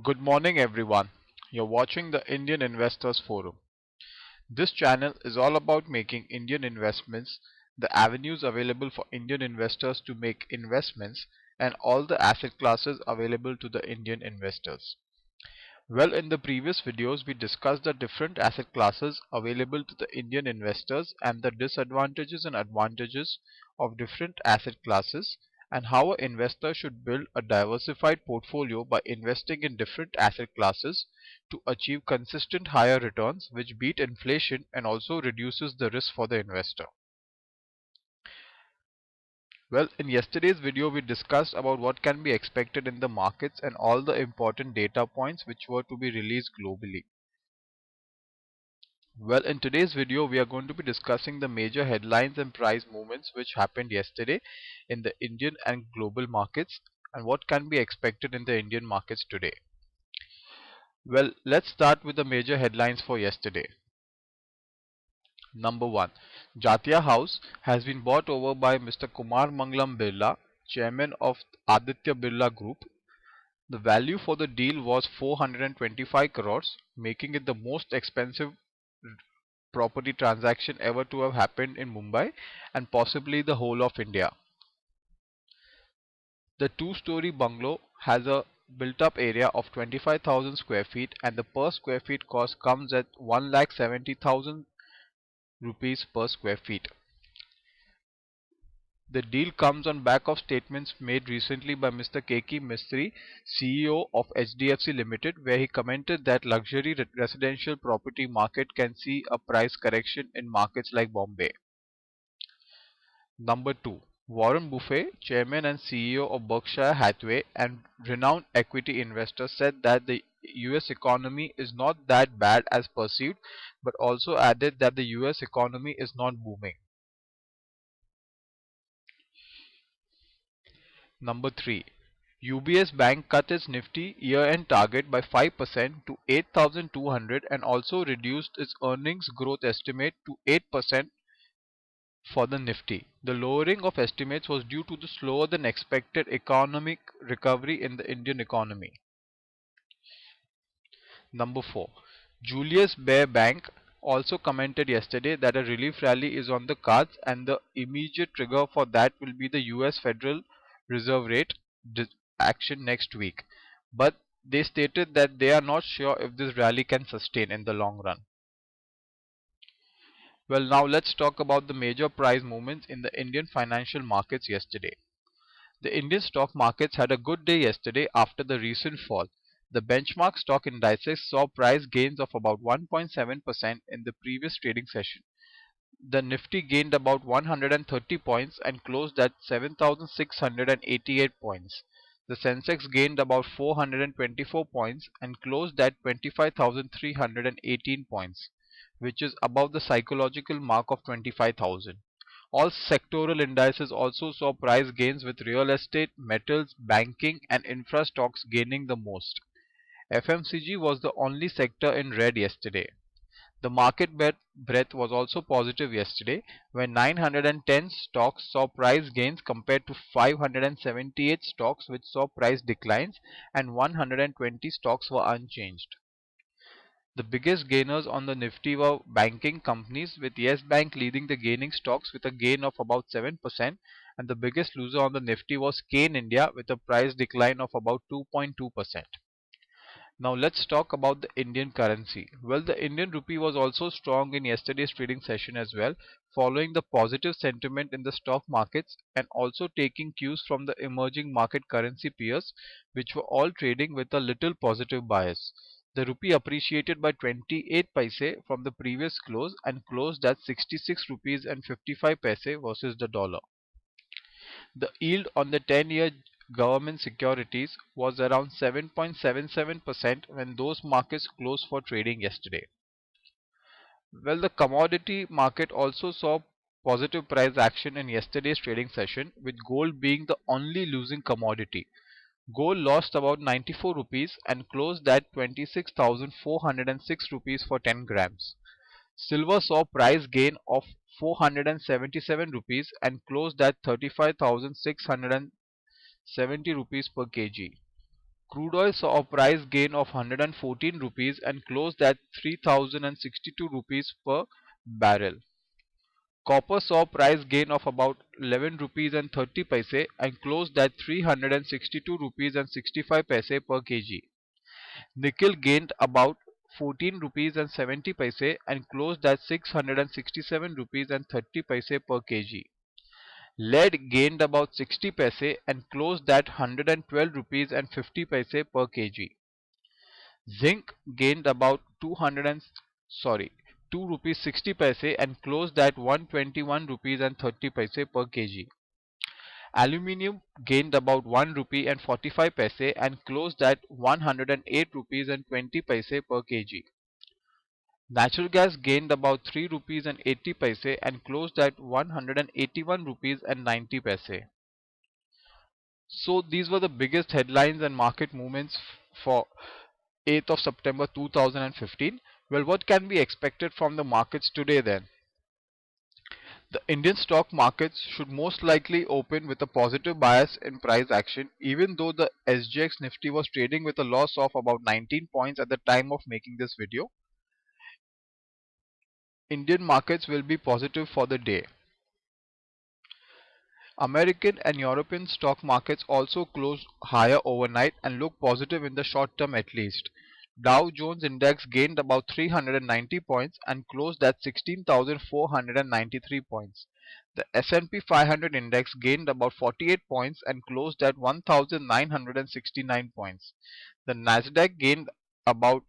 Good morning, everyone. You're watching the Indian Investors Forum. This channel is all about making Indian investments, the avenues available for Indian investors to make investments, and all the asset classes available to the Indian investors. Well, in the previous videos, we discussed the different asset classes available to the Indian investors and the disadvantages and advantages of different asset classes and how an investor should build a diversified portfolio by investing in different asset classes to achieve consistent higher returns which beat inflation and also reduces the risk for the investor. Well, in yesterday's video, we discussed about what can be expected in the markets and all the important data points which were to be released globally. Well, in today's video, we are going to be discussing the major headlines and price movements which happened yesterday in the Indian and global markets and what can be expected in the Indian markets today. Well, let's start with the major headlines for yesterday. Number 1. Jatia House has been bought over by Mr. Kumar Mangalam Birla, chairman of Aditya Birla Group. The value for the deal was 425 crores, making it the most expensive property transaction ever to have happened in Mumbai and possibly the whole of India. The two-story bungalow has a built-up area of 25,000 square feet and the per square feet cost comes at 1,70,000 rupees per square feet. The deal comes on back of statements made recently by Mr. K.K. Mistry, CEO of HDFC Limited, where he commented that luxury residential property market can see a price correction in markets like Bombay. Number 2. Warren Buffett, chairman and CEO of Berkshire Hathaway and renowned equity investor, said that the US economy is not that bad as perceived, but also added that the US economy is not booming. Number 3. UBS Bank cut its Nifty year-end target by 5% to 8,200 and also reduced its earnings growth estimate to 8% for the Nifty. The lowering of estimates was due to the slower than expected economic recovery in the Indian economy. Number 4. Julius Baer Bank also commented yesterday that a relief rally is on the cards and the immediate trigger for that will be the US Federal Reserve rate action next week. But they stated that they are not sure if this rally can sustain in the long run. Well, now let's talk about the major price movements in the Indian financial markets yesterday. The Indian stock markets had a good day yesterday after the recent fall. The benchmark stock indices saw price gains of about 1.7% in the previous trading session. The Nifty gained about 130 points and closed at 7,688 points. The Sensex gained about 424 points and closed at 25,318 points, which is above the psychological mark of 25,000. All sectoral indices also saw price gains with real estate, metals, banking and infra stocks gaining the most. FMCG was the only sector in red yesterday. The market breadth was also positive yesterday when 910 stocks saw price gains compared to 578 stocks which saw price declines and 120 stocks were unchanged. The biggest gainers on the Nifty were banking companies with Yes Bank leading the gaining stocks with a gain of about 7% and the biggest loser on the Nifty was Kane India with a price decline of about 2.2%. Now let's talk about the Indian currency. Well, the Indian rupee was also strong in yesterday's trading session as well, following the positive sentiment in the stock markets and also taking cues from the emerging market currency peers, which were all trading with a little positive bias. The rupee appreciated by 28 paise from the previous close and closed at 66 rupees and 55 paise versus the dollar. The yield on the 10-year government securities was around 7.77% when those markets closed for trading yesterday. Well, the commodity market also saw positive price action in yesterday's trading session, with gold being the only losing commodity. Gold lost about 94 rupees and closed at 26,406 rupees for 10 grams. Silver saw price gain of 477 rupees and closed at 35,670 rupees per kg. Crude oil saw a price gain of 114 rupees and closed at 3062 rupees per barrel. Copper saw price gain of about 11 rupees and 30 paise and closed at 362 rupees and 65 paise per kg. Nickel gained about 14 rupees and 70 paise and closed at 667 rupees and 30 paise per kg. Lead gained about 60 paise and closed at 112 rupees and 50 paise per kg. Zinc gained about 2 rupees 60 paise and closed at 121 rupees and 30 paise per kg. Aluminium gained about 1 rupee and 45 paise and closed at 108 rupees and 20 paise per kg. Natural gas gained about 3 rupees and 80 paise and closed at 181 rupees and 90 paise. So these were the biggest headlines and market movements for 8th of September 2015. Well, what can be expected from the markets today then? The Indian stock markets should most likely open with a positive bias in price action, even though the SGX Nifty was trading with a loss of about 19 points at the time of making this video. Indian markets will be positive for the day. American and European stock markets also closed higher overnight and look positive in the short term at least. Dow Jones Index gained about 390 points and closed at 16,493 points. The S&P 500 index gained about 48 points and closed at 1,969 points. The Nasdaq gained about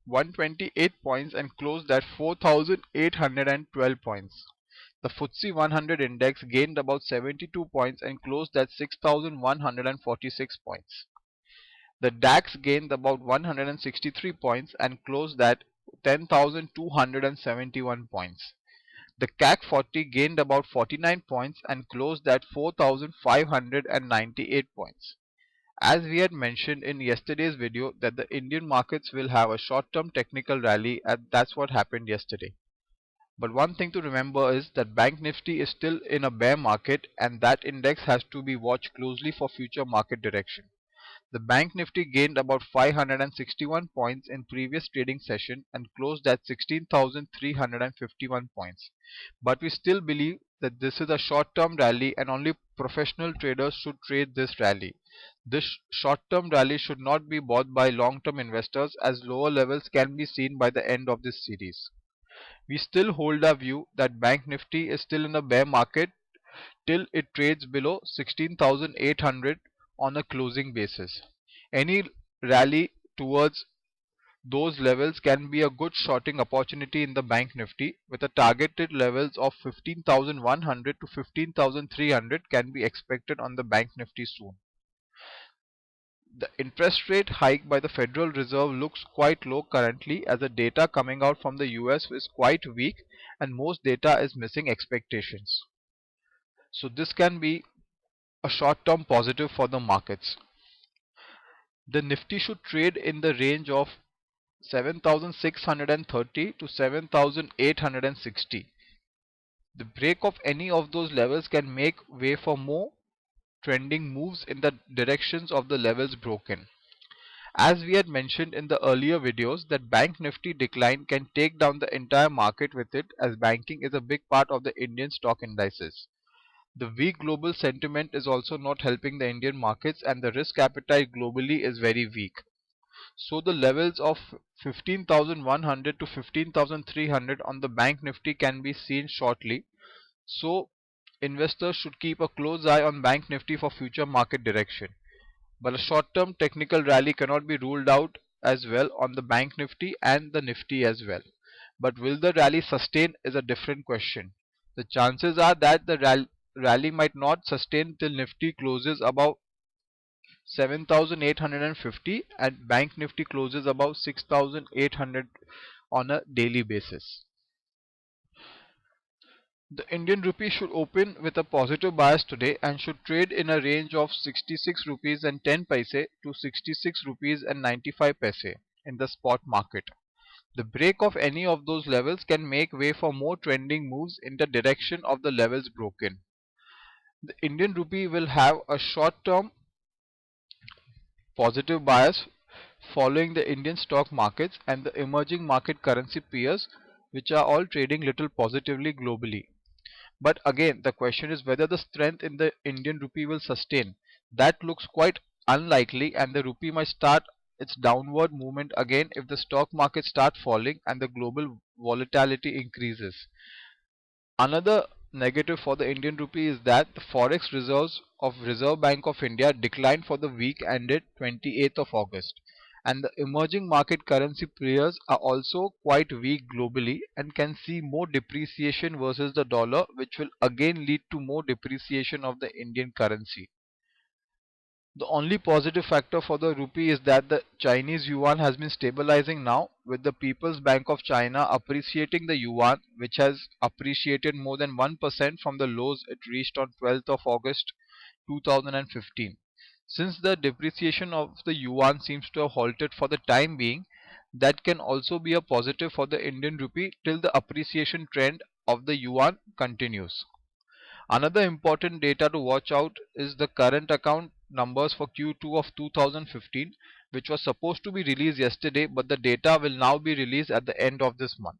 128 points and closed at 4,812 points. The FTSE 100 index gained about 72 points and closed at 6,146 points. The DAX gained about 163 points and closed at 10,271 points. The CAC 40 gained about 49 points and closed at 4,598 points. As we had mentioned in yesterday's video that the Indian markets will have a short-term technical rally, and that's what happened yesterday. But one thing to remember is that Bank Nifty is still in a bear market and that index has to be watched closely for future market direction. The Bank Nifty gained about 561 points in previous trading session and closed at 16,351 points. But we still believe that this is a short-term rally and only professional traders should trade this rally. This short-term rally should not be bought by long-term investors as lower levels can be seen by the end of this series. We still hold our view that Bank Nifty is still in a bear market till it trades below 16,800 on a closing basis. Any rally towards those levels can be a good shorting opportunity in the Bank Nifty with a targeted levels of 15,100 to 15,300 can be expected on the Bank Nifty soon. The interest rate hike by the Federal Reserve looks quite low currently as the data coming out from the US is quite weak and most data is missing expectations. So this can be a short-term positive for the markets. The Nifty should trade in the range of 7,630 to 7,860. The break of any of those levels can make way for more trending moves in the directions of the levels broken. As we had mentioned in the earlier videos that Bank Nifty decline can take down the entire market with it as banking is a big part of the Indian stock indices. The weak global sentiment is also not helping the Indian markets and the risk appetite globally is very weak. So the levels of 15,100 to 15,300 on the Bank Nifty can be seen shortly. So investors should keep a close eye on Bank Nifty for future market direction. But a short-term technical rally cannot be ruled out as well on the Bank Nifty and the Nifty as well. But will the rally sustain is a different question. The chances are that the rally might not sustain till Nifty closes above 7,850 and Bank Nifty closes above 6,800 on a daily basis. The Indian rupee should open with a positive bias today and should trade in a range of 66 rupees and 10 paise to 66 rupees and 95 paise in the spot market. The break of any of those levels can make way for more trending moves in the direction of the levels broken. The Indian rupee will have a short-term positive bias following the Indian stock markets and the emerging market currency peers, which are all trading little positively globally. But again, the question is whether the strength in the Indian rupee will sustain. That looks quite unlikely, and the rupee might start its downward movement again if the stock market start falling and the global volatility increases. Another negative for the Indian rupee is that the forex reserves of Reserve Bank of India declined for the week ended 28th of August, and the emerging market currency pairs are also quite weak globally and can see more depreciation versus the dollar, which will again lead to more depreciation of the Indian currency. The only positive factor for the rupee is that the Chinese yuan has been stabilizing now, with the People's Bank of China appreciating the yuan, which has appreciated more than 1% from the lows it reached on 12th of August 2015. Since the depreciation of the yuan seems to have halted for the time being, that can also be a positive for the Indian rupee till the appreciation trend of the yuan continues. Another important data to watch out is the current account numbers for Q2 of 2015, which was supposed to be released yesterday, but the data will now be released at the end of this month.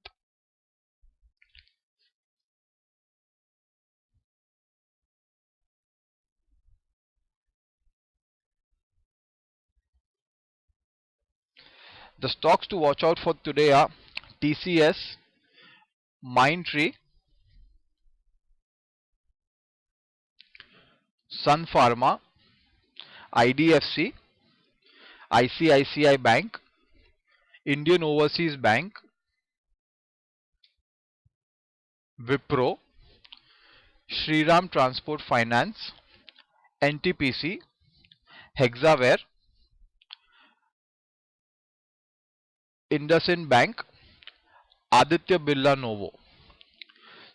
The stocks to watch out for today are TCS, Mindtree, Sun Pharma, IDFC, ICICI Bank, Indian Overseas Bank, Wipro, Shriram Transport Finance, NTPC, Hexaware, IndusInd Bank, Aditya Birla Novo.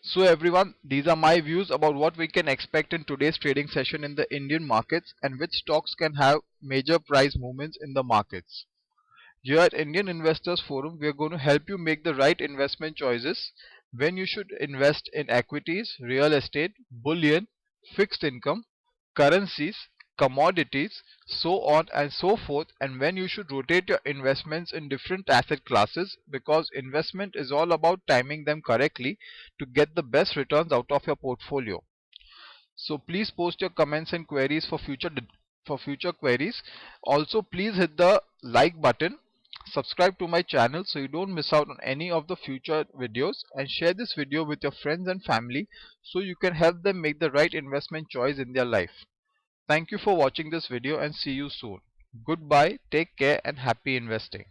So everyone, these are my views about what we can expect in today's trading session in the Indian markets and which stocks can have major price movements in the markets. Here at Indian Investors Forum, we are going to help you make the right investment choices when you should invest in equities, real estate, bullion, fixed income, currencies, commodities, so on and so forth, and when you should rotate your investments in different asset classes, because investment is all about timing them correctly to get the best returns out of your portfolio. So please post your comments and queries for future queries. Also please hit the like button, subscribe to my channel so you don't miss out on any of the future videos, and share this video with your friends and family so you can help them make the right investment choice in their life. Thank you for watching this video and see you soon. Goodbye, take care and happy investing.